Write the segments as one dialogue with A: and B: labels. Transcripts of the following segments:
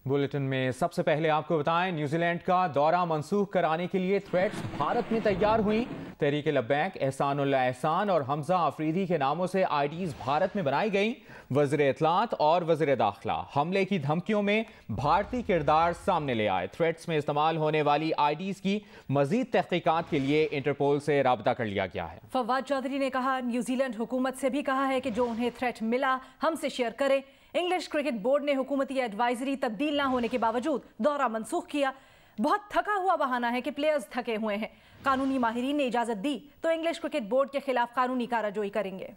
A: Bulletin में सबसे पहले आपको बताएं, न्यूजीलैंड का दौरा मंसूख कराने के लिए थ्रेट्स भारत में तैयार हुई। तहरीक लब्बैक, एहसानुल्लाह एहसान और हमजा अफरीदी के नामों से आईडीज भारत में बनाई गई। वज़ीर इत्तलात और वज़ीर दाखिला हमले की धमकियों में भारतीय किरदार सामने ले आए। थ्रेट्स में इस्तेमाल होने वाली आईडीज की मजीद तहकीकात के लिए इंटरपोल से राब्ता कर लिया गया है।
B: फवाद चौधरी ने कहा, न्यूजीलैंड हुकूमत से भी कहा है कि जो उन्हें थ्रेट मिला हमसे शेयर करे। इंग्लिश क्रिकेट बोर्ड ने हुकूमती एडवाइजरी तब्दील ना होने के बावजूद दौरा मंसूख किया। बहुत थका हुआ बहाना है कि प्लेयर्स थके हुए हैं। कानूनी माहिरीन ने इजाजत दी तो इंग्लिश क्रिकेट बोर्ड के खिलाफ कानूनी कार्रवाई करेंगे।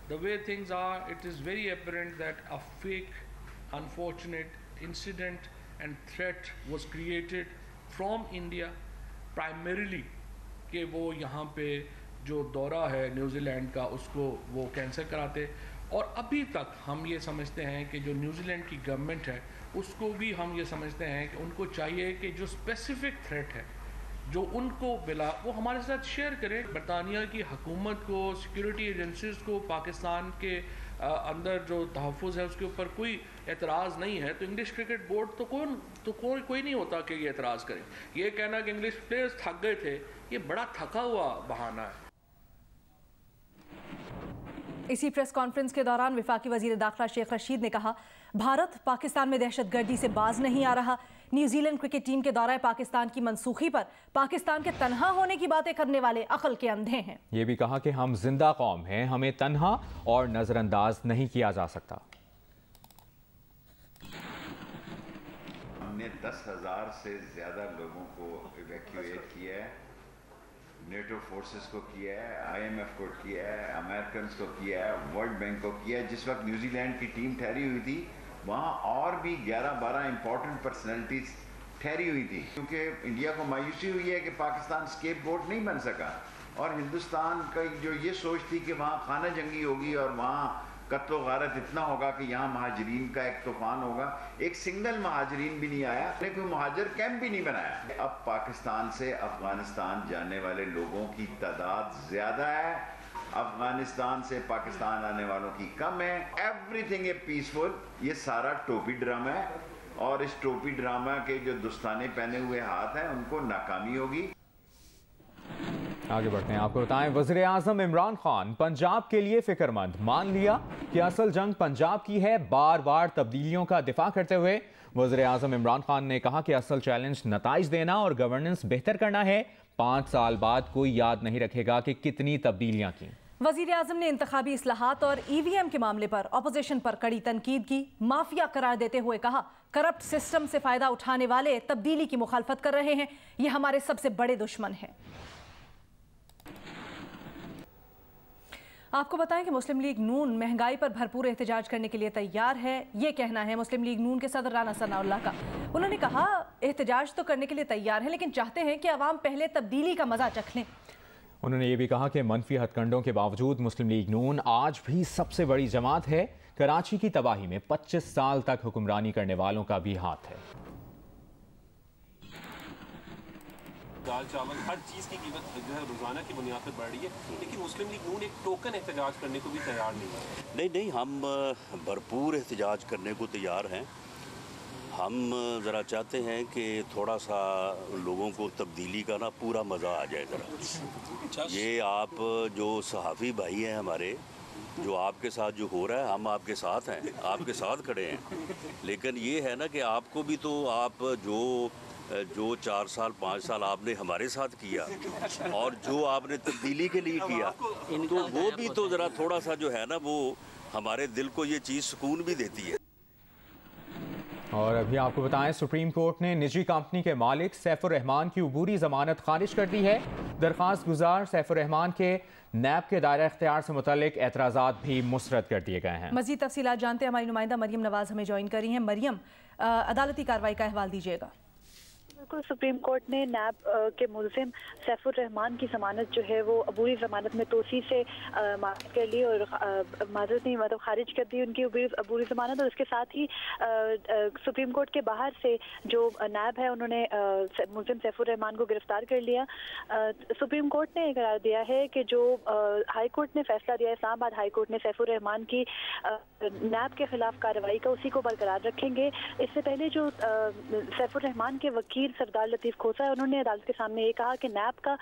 C: The way things are, it is very apparent that a fake, unfortunate incident and threat was created from India primarily कि वो यहाँ पे जो दौरा है न्यूजीलैंड का उसको वो कैंसिल कराते। और अभी तक हम ये समझते हैं कि जो न्यूजीलैंड की गवर्नमेंट है उसको भी हम ये समझते हैं कि उनको चाहिए कि जो स्पेसिफिक थ्रेट है जो उनको मिला वो हमारे साथ शेयर करें। बरतानिया की हुकूमत को, सिक्योरिटी एजेंसीज को पाकिस्तान के अंदर जो तहफ़्फ़ुज़ है उसके ऊपर कोई एतराज़ नहीं है, तो इंग्लिश क्रिकेट बोर्ड तो कोई नहीं होता कि ये एतराज़ करें। ये कहना कि इंग्लिश प्लेयर्स थक गए थे, ये बड़ा थका हुआ बहाना है।
B: इसी प्रेस कॉन्फ्रेंस के दौरान वफाकी वजीर दाखिला शेख रशीद ने कहा, भारत पाकिस्तान में दहशतगर्दी से बाज नहीं आ रहा। न्यूजीलैंड क्रिकेट टीम के दौरे पाकिस्तान की मनसूखी पर पाकिस्तान के तन्हा होने की बातें करने वाले अकल के अंधे हैं। ये
A: भी कहा कि हम जिंदा कौम हैं, हमें तन्हा और नजरअंदाज नहीं किया जा सकता।
D: हमने 10,000 से ज्यादा लोगों को इवैक्यूएट किया है, नेटो फोर्सेस को किया है, IMF को किया है, अमेरिकन को किया है, वर्ल्ड बैंक को किया है। जिस वक्त न्यूजीलैंड की टीम ठहरी हुई थी वहाँ और भी 11-12 इंपॉर्टेंट पर्सनैलिटीज ठहरी हुई थी, क्योंकि इंडिया को मायूसी हुई है कि पाकिस्तान स्केप बोट नहीं बन सका और हिंदुस्तान का जो ये सोच थी कि वहाँ खाना जंगी होगी और वहाँ कत्लो गारत इतना होगा कि यहाँ महाजरीन का एक तूफान होगा। एक सिंगल महाजरीन भी नहीं आया, कोई महाजर कैंप भी नहीं बनाया। अब पाकिस्तान से अफगानिस्तान जाने वाले लोगों की तादाद ज्यादा है, अफगानिस्तान से पाकिस्तान आने वालों की कम है। एवरीथिंग ए पीसफुल, ये सारा टोपी ड्रामा है और इस टोपी ड्रामा के जो दुस्ताने पहने हुए हाथ हैं उनको नाकामी होगी।
A: आगे बढ़ते हैं, आपको बताएं, वज़ीर आज़म इमरान खान पंजाब के लिए फिक्रमंद। मान लिया कि असल जंग पंजाब की है। बार बार तब्दीलियों का दिफा करते हुए वज़ीर आज़म इमरान खान ने कहा कि असल चैलेंज नताइज देना और गवर्नेंस बेहतर करना है। 5 साल बाद कोई याद नहीं रखेगा कि कितनी तब्दीलियां की।
B: वज़ीर आज़म ने इंतखाबी इस्लाहात और EVM के मामले पर अपोजिशन पर कड़ी तनकीद की। माफिया करार देते हुए कहा, करप्ट सिस्टम से फायदा उठाने वाले तब्दीली की मुखालफत कर रहे हैं, ये हमारे सबसे बड़े दुश्मन हैं। आपको बताएं कि मुस्लिम लीग नून महंगाई पर भरपूर एहतजाज करने के लिए तैयार है। ये कहना है मुस्लिम लीग नून के सदर राना सनाउल्लाह का। उन्होंने कहा, एहतजाज तो करने के लिए तैयार है लेकिन चाहते हैं कि अवाम पहले तब्दीली का मजा चख लें।
A: उन्होंने ये भी कहा कि मनफी हथकंडों के बावजूद मुस्लिम लीग नून आज भी सबसे बड़ी जमात है। कराची की तबाही में 25 साल तक हुक्मरानी करने वालों का भी हाथ है।
E: दाल चावल हर चीज़ की कीमत जो है रोज़ाना की बुनियाद पर बढ़ रही है, लेकिन मुस्लिम लीग नून एक टोकन एहतजाज करने को भी तैयार नहीं है।
F: नहीं, हम भरपूर एहतजाज करने को तैयार हैं। हम ज़रा चाहते हैं कि थोड़ा सा लोगों को तब्दीली का ना पूरा मज़ा आ जाए। ज़रा ये आप जो सहाफ़ी भाई हैं हमारे, जो आपके साथ जो हो रहा है, हम आपके साथ हैं, आपके साथ खड़े हैं। लेकिन ये है ना कि आपको भी तो आप जो 4 साल 5 साल आपने हमारे साथ किया और जो आपने तब्दीली के लिए किया, तो वो भी तो ज़रा थोड़ा सा जो है ना वो हमारे दिल को ये चीज़ सुकून भी देती है।
A: और अभी आपको बताएं, सुप्रीम कोर्ट ने निजी कंपनी के मालिक सैफुर रहमान की उबूरी जमानत खारिज कर दी है। दरख्वास्त गुजार सैफुर रहमान के नैब के दायरा इख्तियार से मुतल्लिक एतराज़ात भी मुस्तरद कर दिए गए हैं।
B: मज़ीद तफसीलात जानते हैं, हमारी नुमाइंदा मरियम नवाज हमें ज्वाइन करी हैं। मरियम, अदालती कार्रवाई का अहवाल दीजिएगा।
G: सुप्रीम कोर्ट ने नैब के मुलजिम सैफुर रहमान की जमानत जो है वो अबूरी जमानत में तोसी से माफ कर ली और माजरत नहीं मतलब खारिज कर दी उनकी अबूरी जमानत। और इसके साथ ही सुप्रीम कोर्ट के बाहर से जो नैब है उन्होंने मुलजिम सैफुर रहमान को गिरफ्तार कर लिया। सुप्रीम कोर्ट ने करार दिया है कि जो हाई कोर्ट ने फैसला दिया, इस्लामाबाद हाई कोर्ट ने सैफुर रहमान की नैब के खिलाफ कार्रवाई का उसी को बरकरार रखेंगे। इससे पहले जो सैफुर रहमान के वकील सरदार लतीफ़ खोसा है उन्होंने अदालत के सामने ये कहा कि नैब का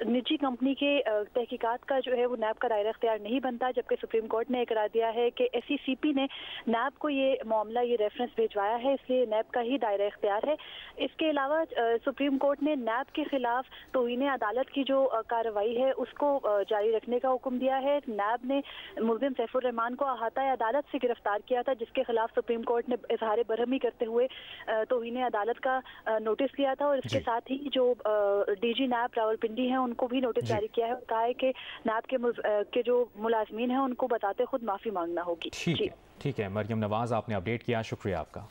G: निजी कंपनी के तहकीकात का जो है वो नैब का दायरा इख्तियार नहीं बनता, जबकि सुप्रीम कोर्ट ने करार दिया है कि SECP ने नैब को ये मामला ये रेफरेंस भिजवाया है, इसलिए नैब का ही दायरा इख्तियार है। इसके अलावा सुप्रीम कोर्ट ने नैब के खिलाफ तौहीन अदालत की जो कार्रवाई है उसको जारी रखने का हुक्म दिया है। नैब ने मुलजिम सैफुर रहमान को अहाता अदालत से गिरफ्तार किया था, जिसके खिलाफ सुप्रीम कोर्ट ने इजहार बरहमी करते हुए तौहीन अदालत का नोटिस लिया था। और इसके साथ ही जो DG नैब रावलपिंडी हैं उनको भी नोटिस जारी किया है और कहा है कि नैब के जो मुलाजमीन हैं उनको बताते खुद माफी मांगना होगी।
A: ठीक है मरियम नवाज, आपने अपडेट किया, शुक्रिया आपका।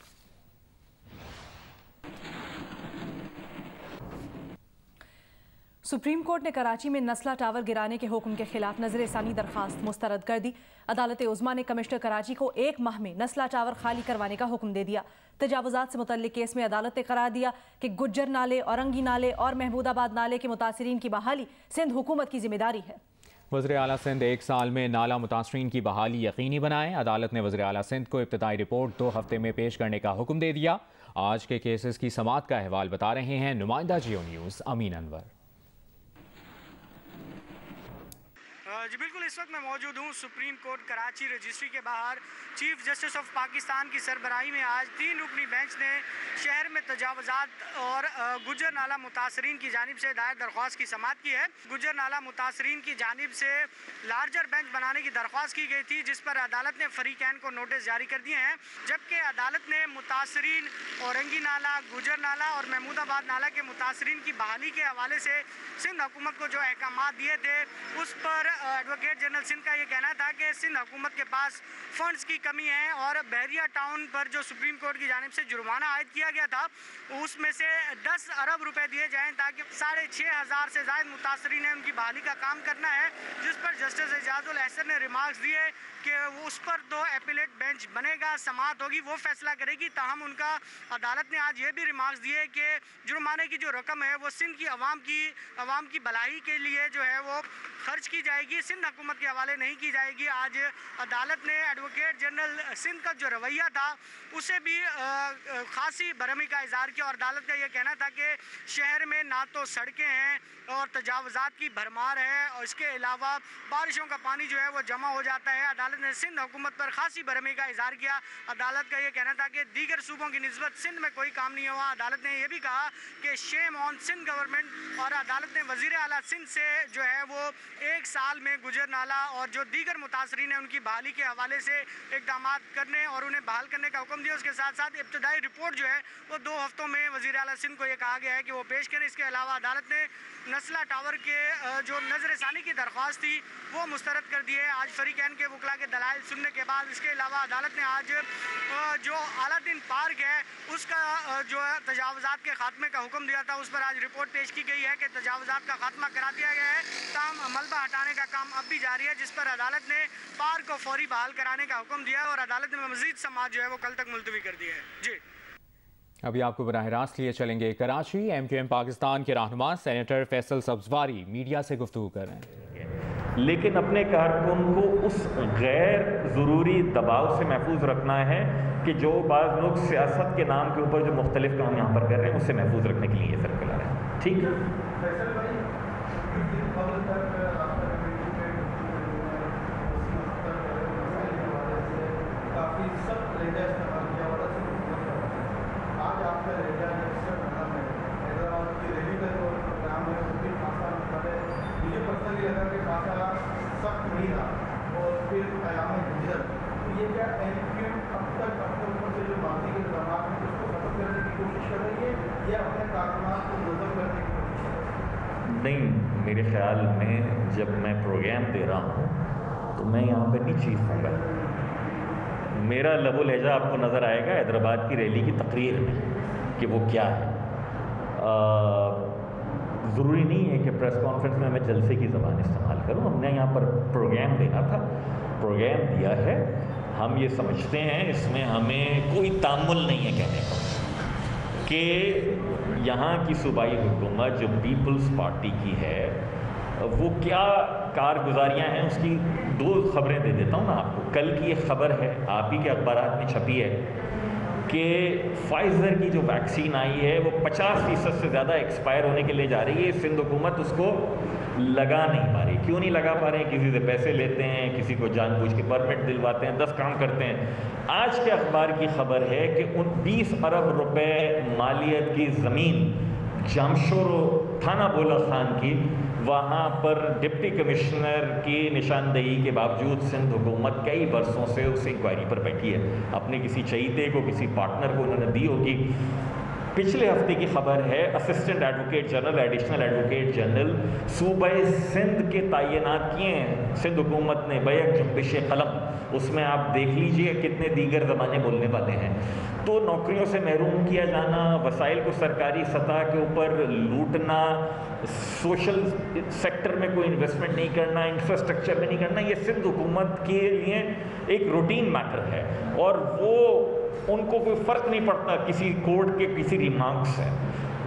B: सुप्रीम कोर्ट ने कराची में नस्ला टावर गिराने के हुक्म के खिलाफ नजरसानी दरखास्त मुस्तरद कर दी। अदालत उज़्मा ने कमिश्नर कराची को 1 माह में नस्ला टावर खाली करवाने का हुक्म दे दिया। तजावुजात से मुतल्लिक केस में अदालत ने करार दिया कि गुज्जर नाले, औरंगी नाले और महमूदाबाद नाले के मुतासिरीन की बहाली सिंध हुकूमत की जिम्मेदारी है।
A: वज़ीर आला सिंध 1 साल में नाला मुतासरीन की बहाली यकीनी बनाएं। अदालत ने वज़ीर आला सिंध को इब्तिदाई रिपोर्ट 2 हफ्ते में पेश करने का हुक्म दे दिया। आज के केसेस की समाअत का अहवाल बता रहे हैं नुमाइंदा जियो न्यूज़ अमीन अनवर।
H: जी बिल्कुल, इस वक्त मैं मौजूद हूँ सुप्रीम कोर्ट कराची रजिस्ट्री के बाहर। चीफ जस्टिस ऑफ पाकिस्तान की सरबराही में आज 3 रुकनी बेंच ने शहर में तजावुजात और गुज्जर नाला मुतासरीन की जानिब से दायर दरख्वास्त की समाअत की है। गुज्जर नाला मुतासरीन की जानिब से लार्जर बेंच बनाने की दरख्वास्त की गई थी, जिस पर अदालत ने फरीकैन को नोटिस जारी कर दिए हैं, जबकि अदालत ने मुतासरीन औरंगी नाला, गुज्जर नाला और महमूदाबाद नाला के मुतासरीन की बहाली के हवाले से सिंध हुकूमत को जो अहकाम दिए थे उस पर एडवोकेट जनरल सिंध का ये कहना था कि सिंध हुकूमत के पास फंड्स की कमी है और बहरिया टाउन पर जो सुप्रीम कोर्ट की जानिब से जुर्माना आयद किया गया था उसमें से 10 अरब रुपए दिए जाएं ताकि 6,500 से ज़ायद मुतासरीन है उनकी बहाली का काम करना है, जिस पर जस्टिस एजाजुल अहसन ने रिमार्क्स दिए कि उस पर तो एपिलेट बेंच बनेगा, समाअत होगी, वो फैसला करेगी। ताहम उनका अदालत ने आज ये भी रिमार्क्स दिए कि जुर्माने की जो रकम है वो सिंध की अवाम की भलाई के लिए जो है वो खर्च की जाएगी, सिंध हुकूमत के हवाले नहीं की जाएगी। आज अदालत ने एडवोकेट जनरल सिंध का जो रवैया था उसे भी खासी बरहमी का इजहार किया और अदालत का ये कहना था कि शहर में ना तो सड़कें हैं और तजावुजात की भरमार है और इसके अलावा बारिशों का पानी जो है वो जमा हो जाता है। अदालत ने सिंध हुकूमत पर खासी बरहमी का इजहार किया। अदालत का ये कहना था कि दीगर सूबों की निस्बत सिंध में कोई काम नहीं हुआ। अदालत ने यह भी कहा कि शेम ऑन सिंध गवर्नमेंट और अदालत ने वज़ीर आला सिंध से जो है वो 1 साल में गुजर नाला और जो दीगर मुतासरीन है उनकी बहाली के हवाले से इक़दाम करने और उन्हें बहाल करने का हुक्म दिया। उसके साथ साथ इब्तिदाई रिपोर्ट जो है वो 2 हफ्तों में वज़ीर आला सिंध को ये कहा गया है कि वो पेश करें। इसके अलावा अदालत ने नस्ला टावर के जो नजरसानी की दरख्वास्त थी वो मुस्तरद कर दी है आज फरीकैन के वकला के दलाइल सुनने के बाद। इसके अलावा अदालत ने आज जो अलादीन पार्क है उसका जो तजावुजात के खात्मे का हुक्म दिया था उस पर आज रिपोर्ट पेश की गई है कि तजावुजात का खात्मा करा दिया गया है, ताहम मलबा हटाने का काम अब भी जारी है, जिस पर अदालत ने पार्क को फौरी बहाल कराने का हुक्म दिया और अदालत ने मजीद समाअत जो है वो कल तक मुलतवी कर दी है। जी
A: अभी आपको बराह रास्त लिए चलेंगे कराची। MQM पाकिस्तान के रहनुमा सेनेटर फैसल सब्जवारी मीडिया से गुफ्तगू कर रहे हैं,
I: लेकिन अपने कारकुन को उस गैर ज़रूरी दबाव से महफूज रखना है कि जो बाज़ लोग सियासत के नाम के ऊपर जो मुख्तलिफ काम यहाँ पर कर रहे हैं उससे महफूज रखने के लिए ये सर्कुलर है। ठीक नहीं, मेरे ख्याल में जब मैं प्रोग्राम दे रहा हूँ तो मैं यहाँ पर नहीं चीफ हूँगा। मेरा लबो लहजा आपको नज़र आएगा हैदराबाद की रैली की तकरीर में कि वो क्या है। ضروری نہیں ہے کہ پریس کانفرنس میں میں جلسے کی زبان استعمال کروں. ہم نے یہاں پر پروگرام دینا تھا, پروگرام دیا ہے. ہم یہ سمجھتے ہیں اس میں ہمیں کوئی تامل نہیں ہے کہنے کا کہ یہاں کی صوبائی حکومت جو پیپلز پارٹی کی ہے وہ کیا کارگزاریاں ہیں. اس کی 2 خبریں دے دیتا ہوں میں آپ کو. کل کی ایک خبر ہے, آپ ہی کے اخبارات میں چھپی ہے, کہ فائزر کی جو ویکسین آئی ہے وہ 50% سے زیادہ ایکسپائر ہونے کے لیے جا رہی ہے. سندھ حکومت اس کو لگا نہیں پا رہی. کیوں نہیں لگا پا رہے ہیں؟ کسی سے پیسے لیتے ہیں, کسی کو جان بوجھ کے پرمٹ دلواتے ہیں, 10 کام کرتے ہیں. آج کے اخبار کی خبر ہے کہ 20 ارب روپے مالیت کی زمین جامشورو تھانہ بولا خان کی, وہاں پر ڈپٹی کمشنر کی نشاندہی کے باوجود سندھ حکومت کئی برسوں سے اس انکوائری پر بیٹھی ہے. اپنے کسی چہیتے کو, کسی پارٹنر کو انہوں نے دی ہوگی. پچھلے ہفتے کی خبر ہے assistant advocate general, additional advocate general صوبہ سندھ کے تعینات کیے ہیں سندھ حکومت نے بیک جنبش قلم. اس میں آپ دیکھ لیجئے کتنے دیگر زبانیں بولنے والے ہیں. تو نوکریوں سے محروم کیا جانا, وسائل کو سرکاری سطح کے اوپر لوٹنا, سوشل سیکٹر میں کوئی انویسٹمنٹ نہیں کرنا, انفراسٹرکچر میں نہیں کرنا, یہ سندھ حکومت کے لیے ایک روٹین میٹر ہے. اور وہ ان کو کوئی فرق نہیں پڑتا کسی کورٹ کے کسی ریمارکس سے.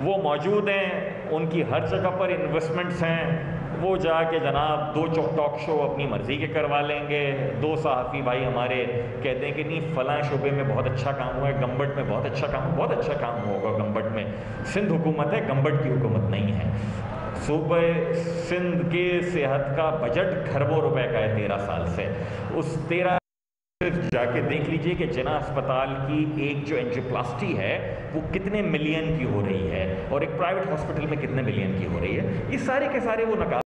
I: وہ موجود ہیں, ان کی ہر جگہ پر انویسٹمنٹس ہیں. وہ جا کے جناب 2 ٹاک شو اپنی مرضی کے کروا لیں گے. 2 صحافی بھائی ہمارے کہتے ہیں کہ نہیں فلاں شعبے میں بہت اچھا کام ہوا ہے, گمبٹ میں بہت اچھا کام ہوا. بہت اچھا کام ہوا ہوگا گمبٹ میں. سندھ حکومت ہے, گمبٹ کی حکومت نہیں ہے. صوبہ سندھ کے صحت کا بجٹ کھربوں روپے کا ہے 13 سال سے. اس 13 جا کے دیکھ لیجئے کہ جنا اسپتال کی ایک جو اینجیوپلاسٹی ہے وہ کتنے ملین کی ہو رہی ہے, اور ایک پرائیویٹ ہاسپٹل میں کتنے ملین کی ہو رہی ہے. یہ سارے کے سارے وہ نکال